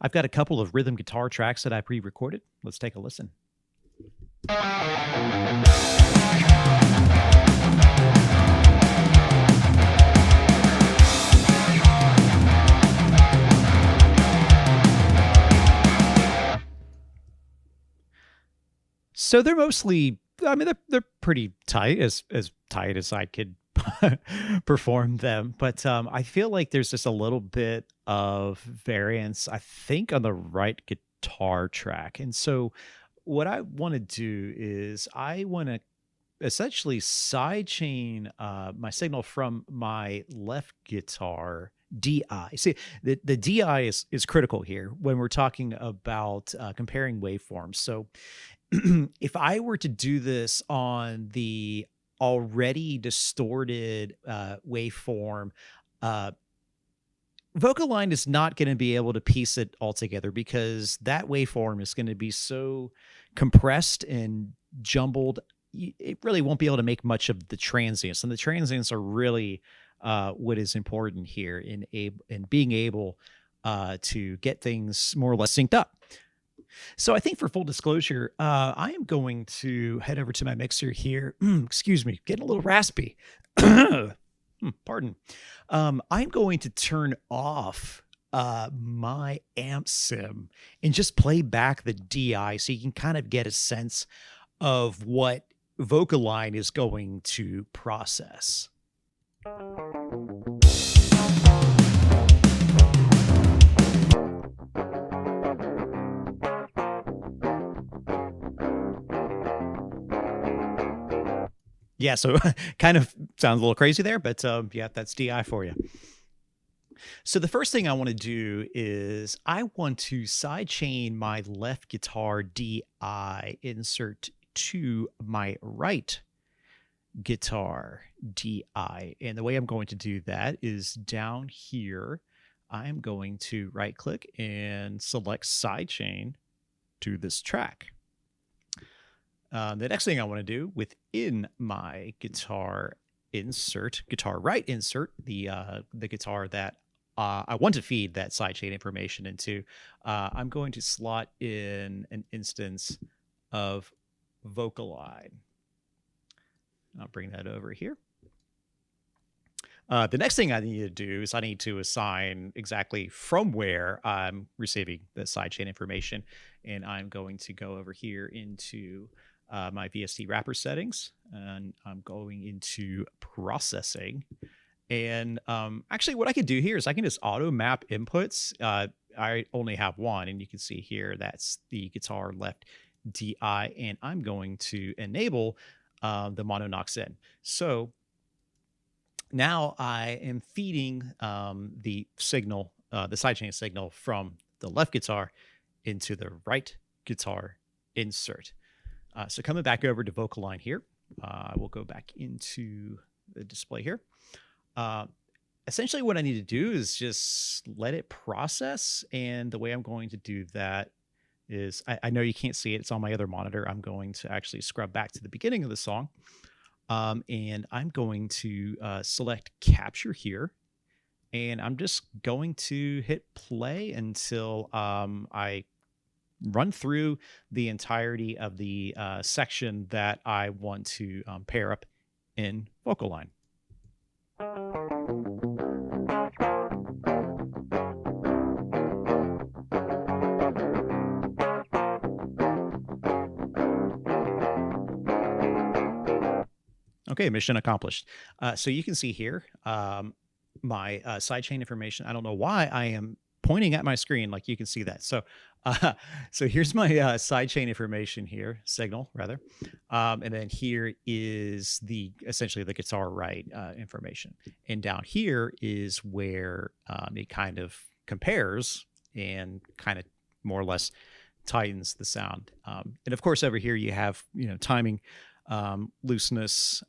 I've got a couple of rhythm guitar tracks that I pre-recorded. Let's take a listen. So they're mostly, I mean, they're pretty tight, as tight as I could perform them. But I feel like there's just a little bit of variance, I think, on the right guitar track. And so what I want to do is I want to essentially sidechain my signal from my left guitar DI. See, the DI is critical here when we're talking about comparing waveforms. So if I were to do this on the already distorted waveform, uh, VocAlign is not going to be able to piece it all together because that waveform is going to be so compressed and jumbled. It really won't be able to make much of the transients, and the transients are really what is important here in being able to get things more or less synced up. So I think for full disclosure, I am going to head over to my mixer here. Excuse me, getting a little raspy. Pardon. I'm going to turn off my amp sim and just play back the DI so you can kind of get a sense of what VocAlign is going to process. Yeah, so kind of sounds a little crazy there, but yeah, that's DI for you. So the first thing I want to do is I want to sidechain my left guitar DI insert to my right guitar DI. And the way I'm going to do that is down here, I'm going to right click and select sidechain to this track. The next thing I want to do within my guitar right insert, the guitar that I want to feed that sidechain information into, I'm going to slot in an instance of VocAlign. I'll bring that over here. The next thing I need to do is I need to assign exactly from where I'm receiving the sidechain information. And I'm going to go over here into my VST wrapper settings, and I'm going into processing. And actually what I could do here is I can just auto map inputs. I only have one, and you can see here that's the guitar left DI, and I'm going to enable the mono knocks in. So now I am feeding the signal, the sidechain signal from the left guitar into the right guitar insert. So coming back over to VocAlign here, I will go back into the display here. Essentially what I need to do is just let it process. And the way I'm going to do that is, I know you can't see it, it's on my other monitor. I'm going to actually scrub back to the beginning of the song. And I'm going to select capture here. And I'm just going to hit play until I run through the entirety of the section that I want to pair up in VocAlign. Okay, mission accomplished. So you can see here my sidechain information. I don't know why I am pointing at my screen like you can see that. So so here's my sidechain information here, signal rather. And then here is essentially the guitar right information. And down here is where it kind of compares and kind of more or less tightens the sound. And of course over here you have, timing, looseness,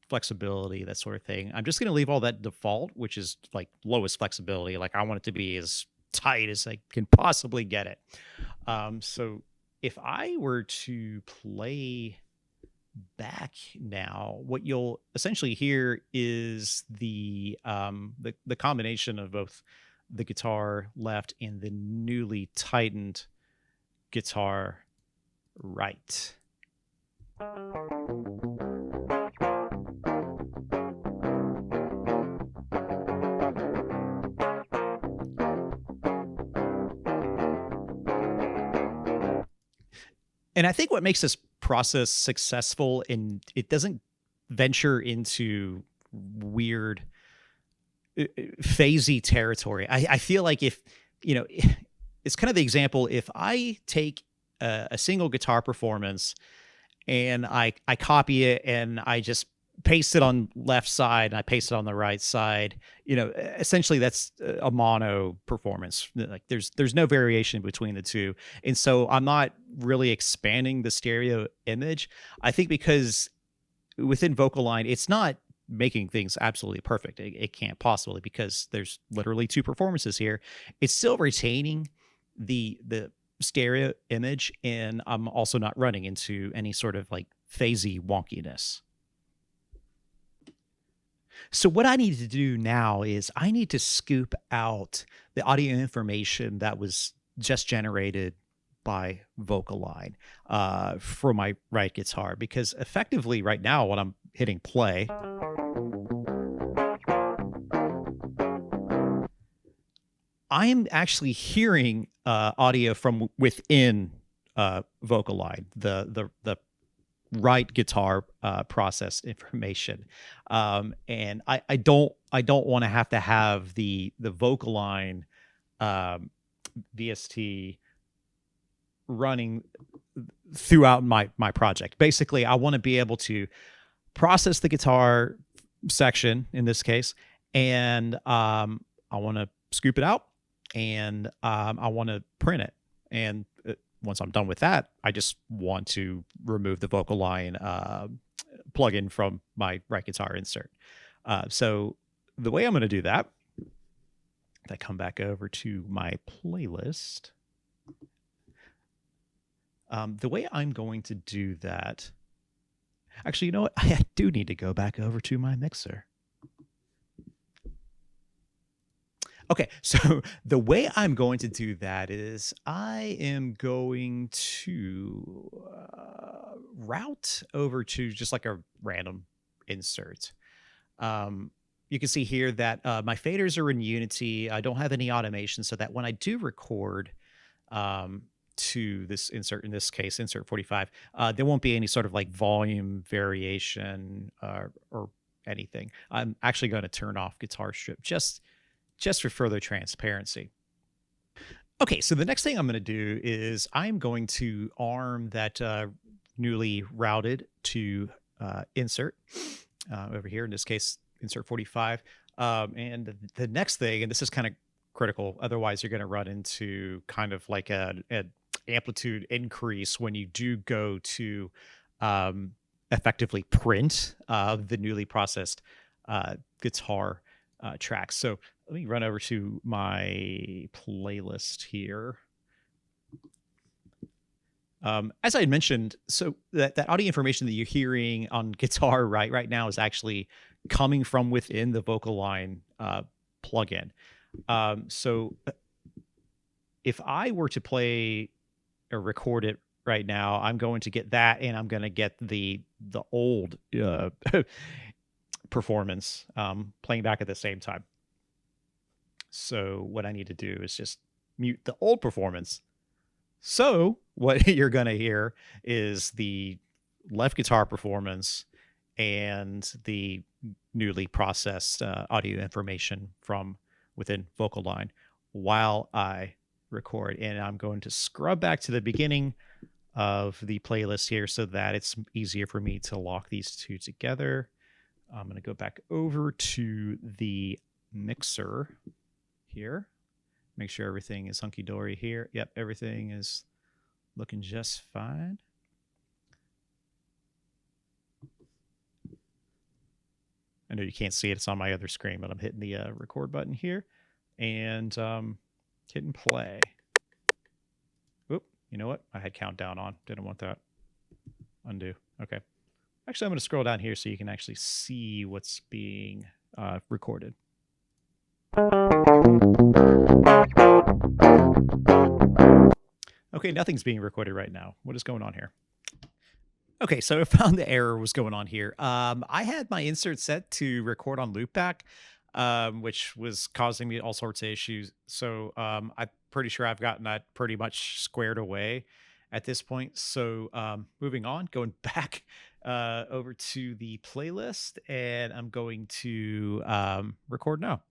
flexibility, that sort of thing. I'm just going to leave all that default, which is like lowest flexibility. Like I want it to be as tight as I can possibly get it. So if I were to play back now, what you'll essentially hear is the combination of both the guitar left and the newly tightened guitar right. And I think what makes this process successful, and it doesn't venture into weird phasey territory. I feel like if, you know, it's kind of the example, if I take a single guitar performance and I copy it and I just paste it on left side and I paste it on the right side, you know, essentially that's a mono performance. Like there's no variation between the two. And so I'm not really expanding the stereo image. I think because within VocAlign, it's not making things absolutely perfect. It can't possibly, because there's literally two performances here. It's still retaining the stereo image, and I'm also not running into any sort of like phasey wonkiness. So what I need to do now is I need to scoop out the audio information that was just generated by VocAlign for my right guitar, because effectively right now when I'm hitting play, I am actually hearing audio from within VocAlign, the right guitar processed information, and I don't want to have the VocAlign VST running throughout my project. Basically, I want to be able to process the guitar section in this case, and I want to scoop it out, and I want to print it. And once I'm done with that, I just want to remove the VocAlign plugin from my right guitar insert. So the way I'm going to do that, if I come back over to my playlist, the way I'm going to do that, actually, you know what? I do need to go back over to my mixer. Okay, so the way I'm going to do that is I am going to route over to just like a random insert. You can see here that my faders are in Unity. I don't have any automation, so that when I do record to this insert, in this case, insert 45, there won't be any sort of like volume variation or anything. I'm actually going to turn off guitar strip just for further transparency. Okay, so the next thing I'm going to do is I'm going to arm that newly routed to insert over here, in this case, insert 45. And the next thing, and this is kind of critical, otherwise you're going to run into kind of like an amplitude increase when you do go to effectively print the newly processed guitar tracks. So let me run over to my playlist here. As I had mentioned, so that audio information that you're hearing on guitar right now is actually coming from within the VocAlign plugin. So if I were to play or record it right now, I'm going to get that, and I'm going to get the old performance playing back at the same time. So what I need to do is just mute the old performance. So what you're going to hear is the left guitar performance and the newly processed audio information from within VocAlign while I record. And I'm going to scrub back to the beginning of the playlist here so that it's easier for me to lock these two together. I'm going to go back over to the mixer here. Make sure everything is hunky-dory here. Yep, everything is looking just fine. I know you can't see it. It's on my other screen, but I'm hitting the record button here and hitting play. Oop, you know what? I had countdown on. Didn't want that. Undo. Okay. Actually, I'm going to scroll down here so you can actually see what's being recorded. Okay, nothing's being recorded right now. What is going on here? Okay, so I found the error was going on here. I had my insert set to record on loopback, which was causing me all sorts of issues. So I'm pretty sure I've gotten that pretty much squared away at this point. So moving on, going back over to the playlist, and I'm going to record now.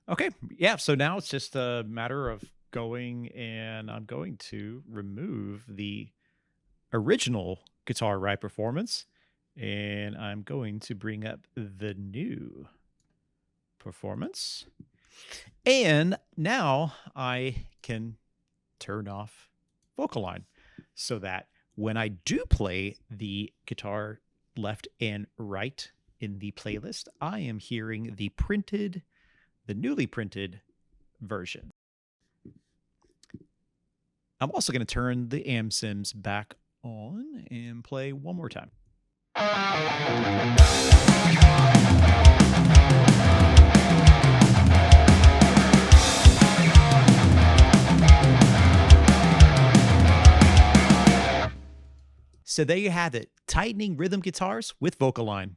Okay. Yeah. So now it's just a matter of going, and I'm going to remove the original guitar ride performance, and I'm going to bring up the new performance. And now I can turn off VocAlign so that when I do play the guitar left and right in the playlist, I am hearing the newly printed version. I'm also going to turn the AmSims back on and play one more time. So there you have it, tightening rhythm guitars with VocAlign.